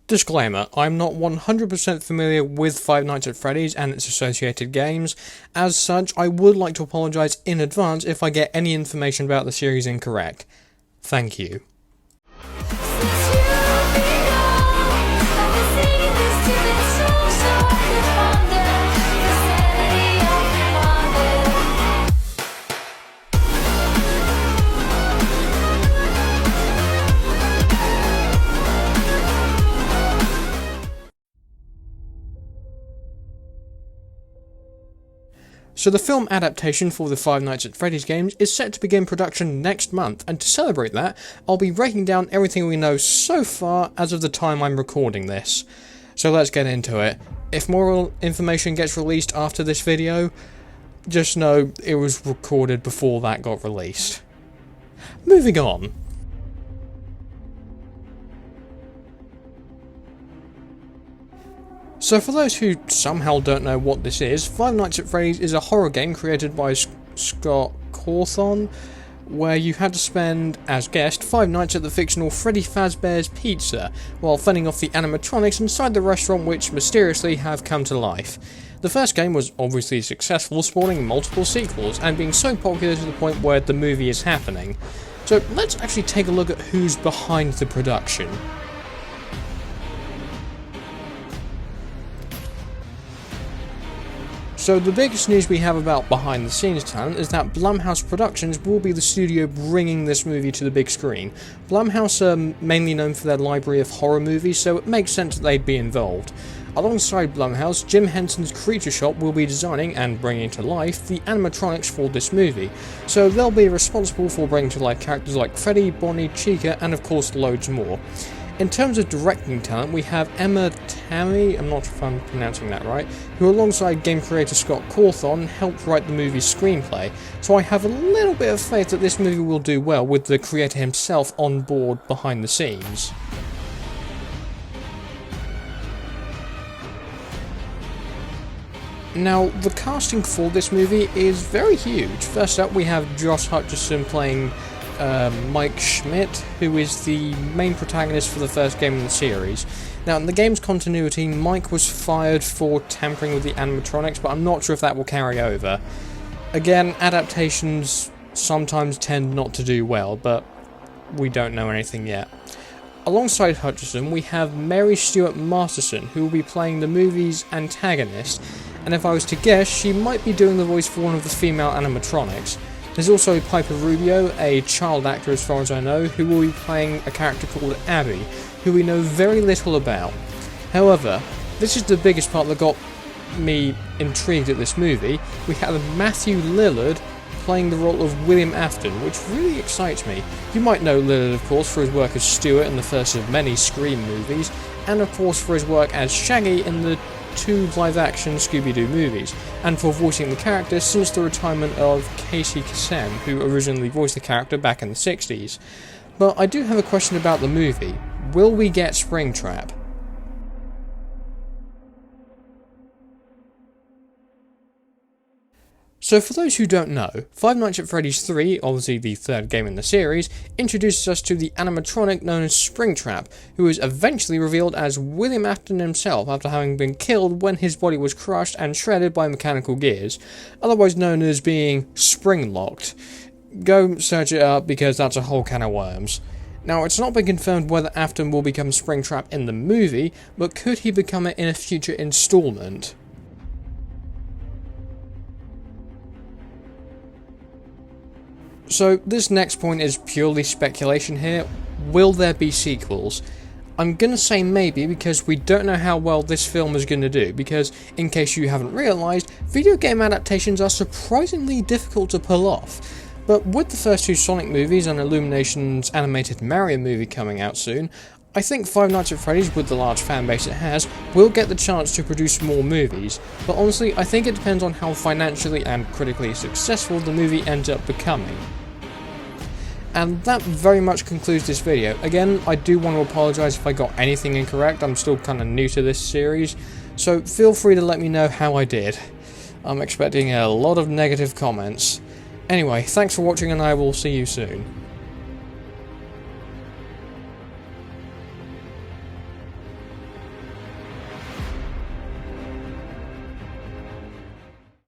Disclaimer, I'm not 100% familiar with Five Nights at Freddy's and its associated games. As such, I would like to apologise in advance if I get any information about the series incorrect. Thank you. So the film adaptation for the Five Nights at Freddy's games is set to begin production next month, and to celebrate that, I'll be breaking down everything we know so far as of the time I'm recording this. So let's get into it. If more information gets released after this video, just know it was recorded before that got released. Moving on. So for those who somehow don't know what this is, Five Nights at Freddy's is a horror game created by Scott Cawthon, where you had to spend, as guest, 5 nights at the fictional Freddy Fazbear's Pizza, while fending off the animatronics inside the restaurant which mysteriously have come to life. The first game was obviously successful, spawning multiple sequels, and being so popular to the point where the movie is happening. So let's actually take a look at who's behind the production. So the biggest news we have about behind the scenes talent is that Blumhouse Productions will be the studio bringing this movie to the big screen. Blumhouse are mainly known for their library of horror movies, so it makes sense that they'd be involved. Alongside Blumhouse, Jim Henson's Creature Shop will be designing and bringing to life the animatronics for this movie, so they'll be responsible for bringing to life characters like Freddy, Bonnie, Chica, and of course loads more. In terms of directing talent, we have Emma Tammy, I'm not sure if I'm pronouncing that right, who alongside game creator Scott Cawthon helped write the movie's screenplay, so I have a little bit of faith that this movie will do well with the creator himself on board behind the scenes. Now, the casting for this movie is very huge. First up, we have Josh Hutcherson playing Mike Schmidt, who is the main protagonist for the first game in the series. Now, in the game's continuity, Mike was fired for tampering with the animatronics, but I'm not sure if that will carry over. Again, adaptations sometimes tend not to do well, but we don't know anything yet. Alongside Hutcherson, we have Mary Stuart Masterson, who will be playing the movie's antagonist, and if I was to guess, she might be doing the voice for one of the female animatronics. There's also Piper Rubio, a child actor as far as I know, who will be playing a character called Abby, who we know very little about. However, this is the biggest part that got me intrigued at this movie. We have Matthew Lillard playing the role of William Afton, which really excites me. You might know Lillard, of course, for his work as Stuart in the first of many Scream movies, and of course for his work as Shaggy in the 2 live-action Scooby-Doo movies, and for voicing the character since the retirement of Casey Kasem, who originally voiced the character back in the 60s. But I do have a question about the movie. Will we get Springtrap? So for those who don't know, Five Nights at Freddy's 3, obviously the third game in the series, introduces us to the animatronic known as Springtrap, who is eventually revealed as William Afton himself after having been killed when his body was crushed and shredded by mechanical gears, otherwise known as being spring-locked. Go search it up because that's a whole can of worms. Now, it's not been confirmed whether Afton will become Springtrap in the movie, but could he become it in a future installment? So this next point is purely speculation here. Will there be sequels? I'm gonna say maybe because we don't know how well this film is gonna do, because in case you haven't realised, video game adaptations are surprisingly difficult to pull off. But with the first 2 Sonic movies and Illumination's animated Mario movie coming out soon, I think Five Nights at Freddy's, with the large fan base it has, will get the chance to produce more movies, but honestly I think it depends on how financially and critically successful the movie ends up becoming. And that very much concludes this video. Again, I do want to apologise if I got anything incorrect, I'm still kind of new to this series, so feel free to let me know how I did. I'm expecting a lot of negative comments. Anyway, thanks for watching and I will see you soon.